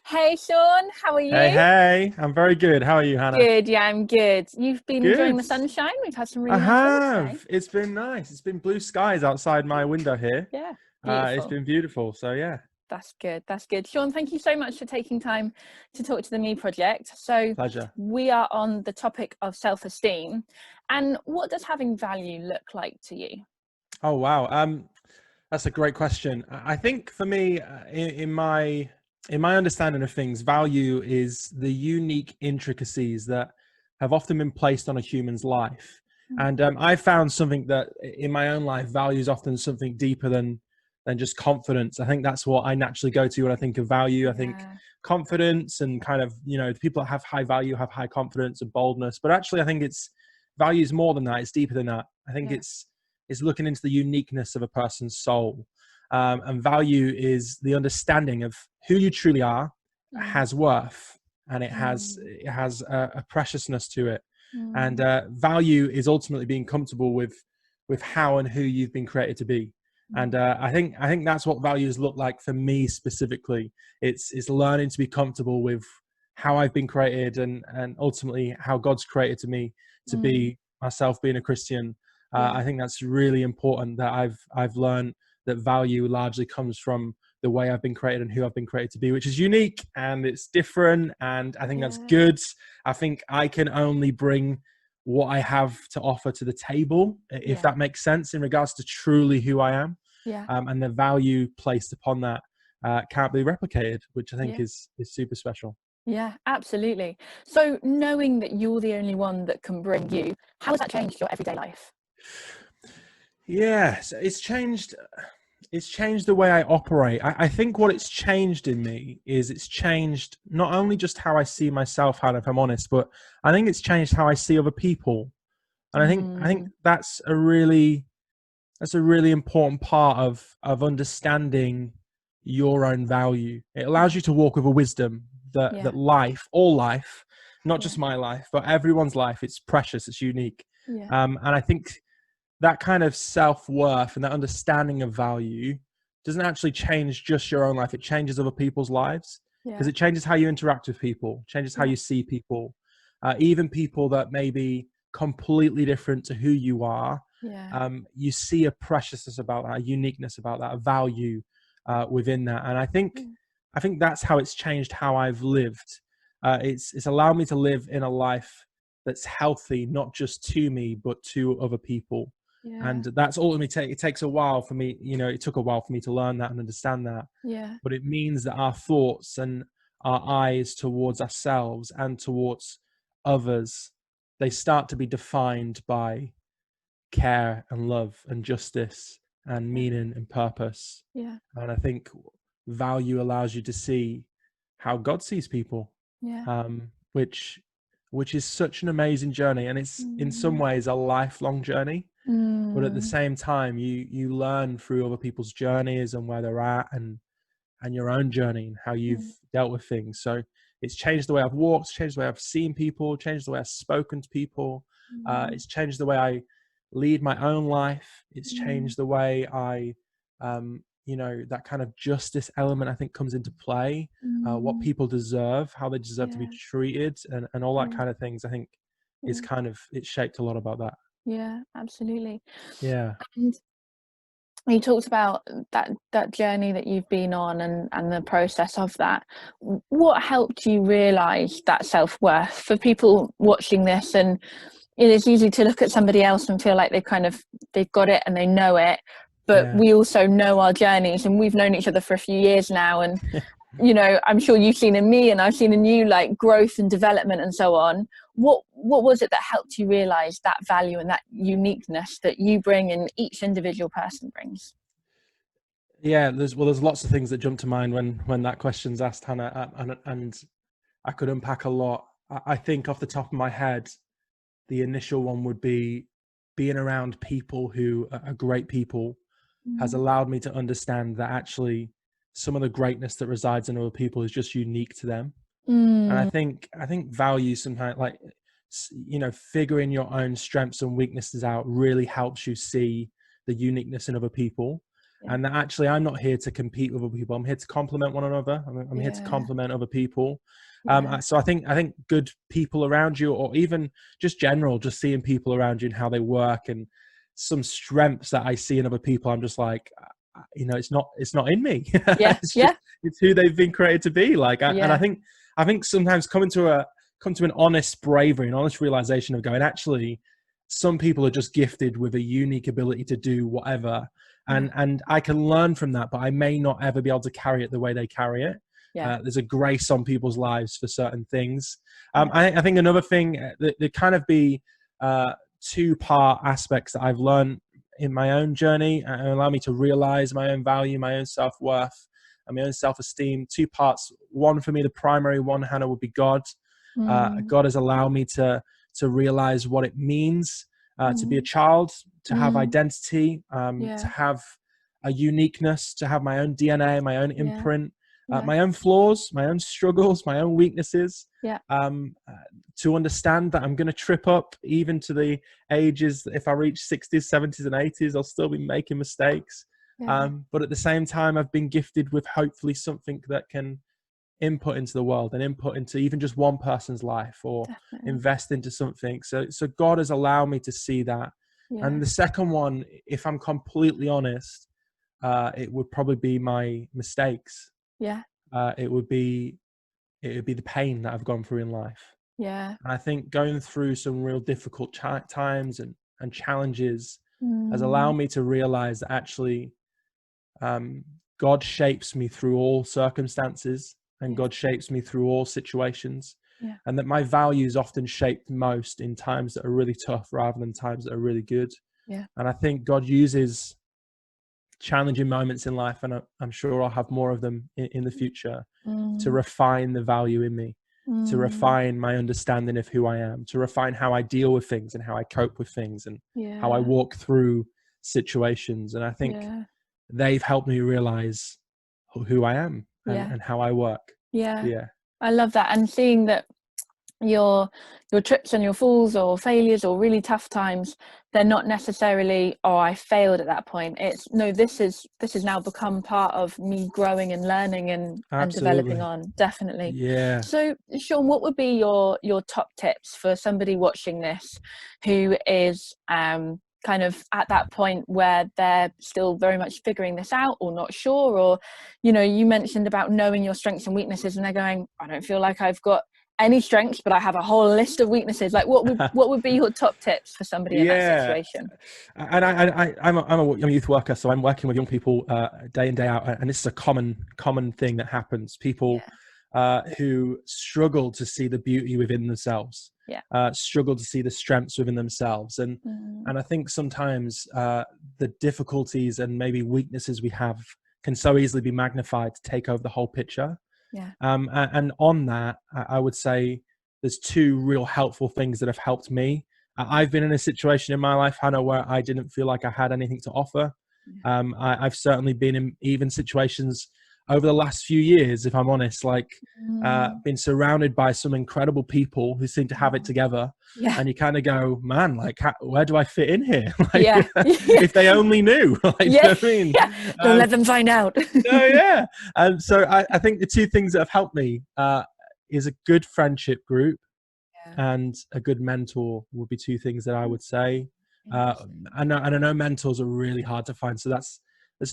Hey Shaun, how are Hey, you? hey, I'm very good. How are you, Hannah? Good, yeah, I'm good. You've been enjoying Good. the sunshine. We've had some I really nice weather today. have. It's been nice. It's been blue skies outside my window here. Yeah, It's beautiful. been beautiful. So yeah, That's good. That's good. Shaun, thank you so much for taking time to talk to the Me Project. So, pleasure. we are on the topic of self-esteem. And what does having value look like to you? Oh wow. That's a great question. I think for me, in my understanding of things, value is the unique intricacies that have often been placed on a human's life. Mm. And I found something that in my own life, value is often something deeper than just confidence. I think that's what I naturally go to when I think of value. I think Yeah, confidence and kind of, the people that have high value have high confidence and boldness. But actually, I think it's value is more than that. It's deeper than that. I think yeah. it's looking into the uniqueness of a person's soul. And value is the understanding of who you truly are Mm, has worth, and it has mm, it has a preciousness to it. And mm, value is ultimately being comfortable with how and who you've been created to be. And mm. I think that's what values look like for me specifically. It's learning to be comfortable with how I've been created, and ultimately how God's created to me to Mm. be myself, being a Christian. Yeah, I think that's really important, that I've learned that value largely comes from the way I've been created and who I've been created to be, which is unique and it's different. And I think that's yeah, good. I think I can only bring what I have to offer to the table, if yeah, that makes sense, in regards to truly who I am. yeah, And the value placed upon that can't be replicated, which I think yeah. is super special. Yeah, absolutely. So knowing that you're the only one that can bring you, how has that changed your everyday life? Yeah, so it's changed the way I operate. I think what it's changed in me is it's changed not only just how I see myself, Hannah, if I'm honest, but I think it's changed how I see other people. And I think Mm, that's a really important part of understanding your own value. It allows yeah, you to walk with a wisdom that yeah, all life, not yeah, just my life, but everyone's life, it's precious, it's unique. yeah, And I think that kind of self-worth and that understanding of value doesn't actually change just your own life. It changes other people's lives, because yeah, it changes how you interact with people, changes how yeah, you see people, even people that may be completely different to who you are. yeah, You see a preciousness about that, a uniqueness about that, a value within that. And I think that's how it's changed how I've lived. It's allowed me to live in a life that's healthy, not just to me, but to other people. yeah, And that's ultimately it takes a while for me. It took a while for me to learn that and understand that. yeah, But it means that our thoughts and our eyes towards ourselves and towards others, they start to be defined by care and love and justice and yeah, meaning and purpose. yeah, And I think value allows you to see how God sees people, yeah, which is such an amazing journey, and it's in some mm, ways a lifelong journey. But at the mm, same time, you learn through other people's journeys and where they're at, and your own journey and how you've mm, dealt with things. So it's changed the way I've walked, changed the way I've seen people, changed the way I've spoken to people. mm, It's changed the way I lead my own life. It's mm, changed the way that kind of justice element I think comes into play. What mm, people deserve, how they deserve to be yeah, treated, and all that yeah, kind of things. I think is yeah, kind of it's shaped a lot about that. yeah, absolutely. Yeah. And you talked about that journey that you've been on and the process of that. What helped you realize that self-worth for people watching this? And it is easy to look at somebody else and feel like they've got it and they know it, but Yeah. we also know our journeys, and we've known each other for a few years now. And I'm sure you've seen in me and I've seen in you, like, growth and development and so on. What was it that helped you realize that value and that uniqueness that you bring and each individual person brings? Yeah, there's lots of things that jump to mind when that question's asked, Hannah, and I could unpack a lot. I think off the top of my head, the initial one would be being around people who are great people has Mm, allowed me to understand that actually some of the greatness that resides in other people is just unique to them. And I mm, think I think value sometimes, like, figuring your own strengths and weaknesses out really helps you see the uniqueness in other people. Yeah. and that actually I'm not here to compete with other people. I'm here to complement one another. I'm here to Yeah. complement other people. Yeah. So I think good people around you, or even just general, just seeing people around you and how they work, and some strengths that I see in other people, I'm just like, it's not in me. Yeah. It's just Yeah. it's who they've been created to be. Like, and I Yeah. think sometimes come to an honest bravery, an honest realization of going, actually, some people are just gifted with a unique ability to do whatever, Yeah. and I can learn from that, but I may not ever be able to carry it the way they carry it. Yeah. There's a grace on people's lives for certain things. Yeah. I think another thing that kind of be two-part aspects that I've learned in my own journey and allow me to realize my own value, my own self-worth, and my own self-esteem. Two parts. One, for me, the primary one, Hannah, would be God. Mm. God has allowed me to realize what it means to be a Mm. child, to have Mm. identity, to Yeah. have a uniqueness, to have my own DNA, my own Yeah. imprint, Yeah. my own flaws, my own struggles, my own weaknesses. Yeah. Um, uh, to understand that I'm going to trip up even to the ages that if I reach 60s, 70s, and 80s, I'll still be making mistakes. Yeah. But at the same time, I've been gifted with hopefully something that can input into the world and input into even just one person's life, or Definitely. invest into something. So God has allowed me to see that. Yeah. And the second one, if I'm completely honest, it would probably be my mistakes. Yeah. It would be the pain that I've gone through in life. Yeah. And I think going through some real difficult times and challenges has allowed Mm. me to realize that actually um, God shapes me through all circumstances, and Yeah. God shapes me through all situations, Yeah. and that my values often shaped most in times that are really tough rather than times that are really good. Yeah. And I think God uses challenging moments in life, and I'm sure I'll have more of them in the future, to Mm. refine the value in me, to Mm. refine my understanding of who I am, to refine how I deal with things and how I cope with things and how I Yeah. walk through situations. And I think Yeah. they've helped me realize who I am Yeah. and how I work. Yeah. Yeah. I love that. And seeing that your trips and your falls or failures or really tough times, they're not necessarily, oh, I failed at that point. It's no, this has now become part of me growing and learning and developing Absolutely. on. Definitely. Yeah. So Shaun, what would be your top tips for somebody watching this who is kind of at that point where they're still very much figuring this out or not sure, or you mentioned about knowing your strengths and weaknesses and they're going, I don't feel like I've got any strengths, but I have a whole list of weaknesses. Like, what would be your top tips for somebody in that Yeah, situation? and I'm a youth worker, so I'm working with young people day in day out, and this is a common thing that happens. People Yeah. who struggle to see the beauty within themselves, Yeah. struggle to see the strengths within themselves, and Mm. and I think sometimes the difficulties and maybe weaknesses we have can so easily be magnified to take over the whole picture. Yeah. And on that, I would say there's two real helpful things that have helped me. I've been in a situation in my life, Hannah, where I didn't feel like I had anything to offer. Yeah. I've certainly been in even situations over the last few years, if I'm honest, like Mm. been surrounded by some incredible people who seem to have it Oh. together. Yeah. And you kind of go, man, like, where do I fit in here? Like, Yeah. Yeah. if they only knew, like, you know Yeah. what I mean? Yeah. Don't let them find out. No, yeah. So I think the two things that have helped me is a good friendship group Yeah. and a good mentor would be two things that I would say. Interesting. I know mentors are really hard to find, so that's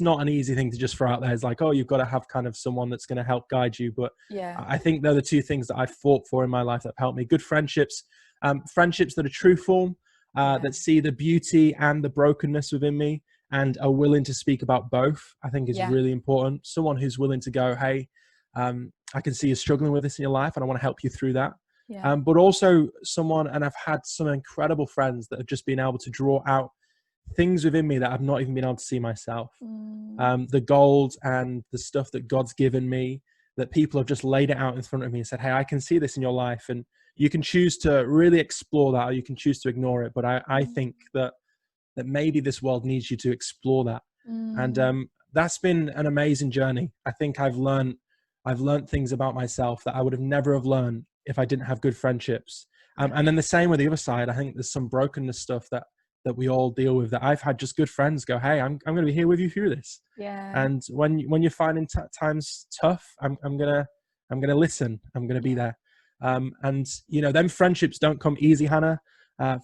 not an easy thing to just throw out there. It's like, oh, you've got to have kind of someone that's going to help guide you. But Yeah. I think they're the two things that I've fought for in my life that have helped me. Good friendships, friendships that are truthful, Yeah. that see the beauty and the brokenness within me and are willing to speak about both, I think is Yeah. really important. Someone who's willing to go, hey, I can see you're struggling with this in your life and I want to help you through that. Yeah. But also someone, and I've had some incredible friends that have just been able to draw out things within me that I've not even been able to see myself. Mm. The gold and the stuff that God's given me, that people have just laid it out in front of me and said, hey, I can see this in your life. And you can choose to really explore that, or you can choose to ignore it. But I Mm. think that maybe this world needs you to explore that. And Mm. that's been an amazing journey. I think I've learned things about myself that I would have never have learned if I didn't have good friendships. Yeah. And then the same with the other side, I think there's some brokenness stuff that that we all deal with, that I've had just good friends go, hey, I'm going to be here with you through this. Yeah. And when you're finding times tough, I'm gonna listen. I'm gonna be there. And you know, them friendships don't come easy, Hannah.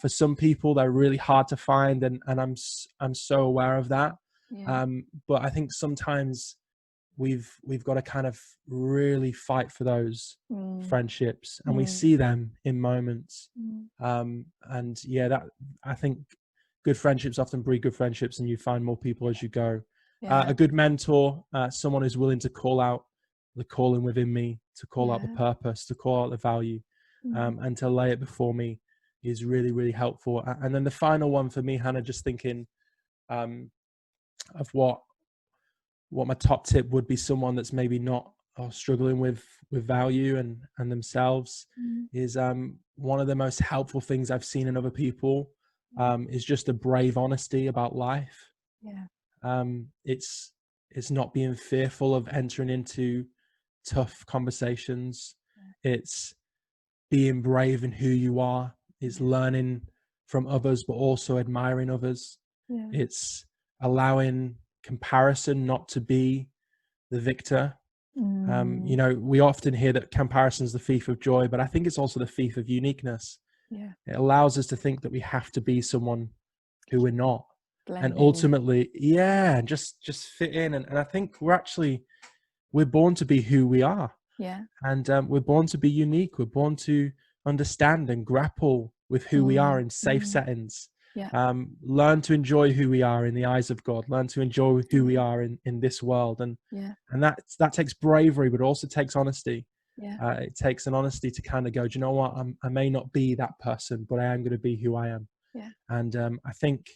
For some people, they're really hard to find, and I'm so aware of that. Yeah. But I think sometimes we've got to kind of really fight for those friendships, and we see them in moments. And yeah, that, I think good friendships often breed good friendships, and you find more people as you go. Yeah. A good mentor, someone who's willing to call out the calling within me, to call out the purpose, to call out the value, and to lay it before me, is really, really helpful. And then the final one for me, Hannah, just thinking of what my top tip would be, someone that's maybe not struggling with value and themselves, is one of the most helpful things I've seen in other people is just a brave honesty about life. It's not being fearful of entering into tough conversations. It's being brave in who you are. It's learning from others, but also admiring others. It's allowing comparison not to be the victor. You know, we often hear that comparison is the thief of joy, but I think it's also the thief of uniqueness. It allows us to think that we have to be someone who we're not. And ultimately, just fit in. And I think we're born to be who we are. And we're born to be unique. We're born to understand and grapple with who we are in safe settings. Learn to enjoy who we are in the eyes of God. Learn to enjoy who we are in this world. And that takes bravery, but also takes honesty. It takes an honesty to kind of go, do you know what? I may not be that person, but I am going to be who I am. And I think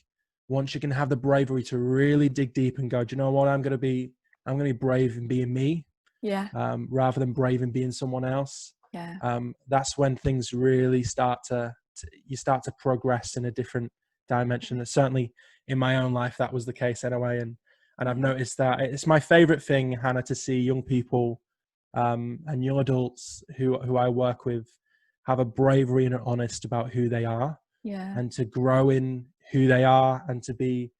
once you can have the bravery to really dig deep and go, do you know what? I'm going to be brave in being me, rather than brave in being someone else. That's when things really start to progress in a different dimension. And certainly in my own life, that was the case anyway. And I've noticed that it's my favorite thing, Hannah, to see young people and young adults who I work with have a bravery and an honest about who they are, and to grow in who they are, and to be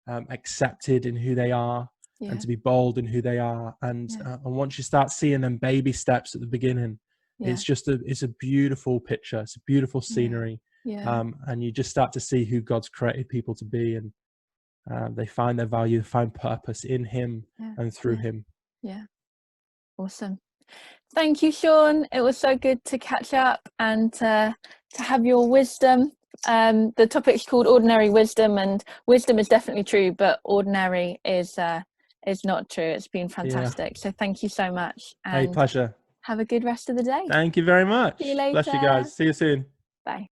accepted in who they are, and to be bold in who they are. And once you start seeing them baby steps at the beginning, it's a beautiful picture. It's a beautiful scenery. And you just start to see who God's created people to be, and they find their value, find purpose in Him and through Him. Awesome. Thank you, Shaun. It was so good to catch up and to have your wisdom. The topic's called ordinary wisdom, and wisdom is definitely true, but ordinary is not true. It's been fantastic. So thank you so much. And hey, pleasure. have a good rest of the day. Thank you very much. See you later. Bless you guys. See you soon. Bye.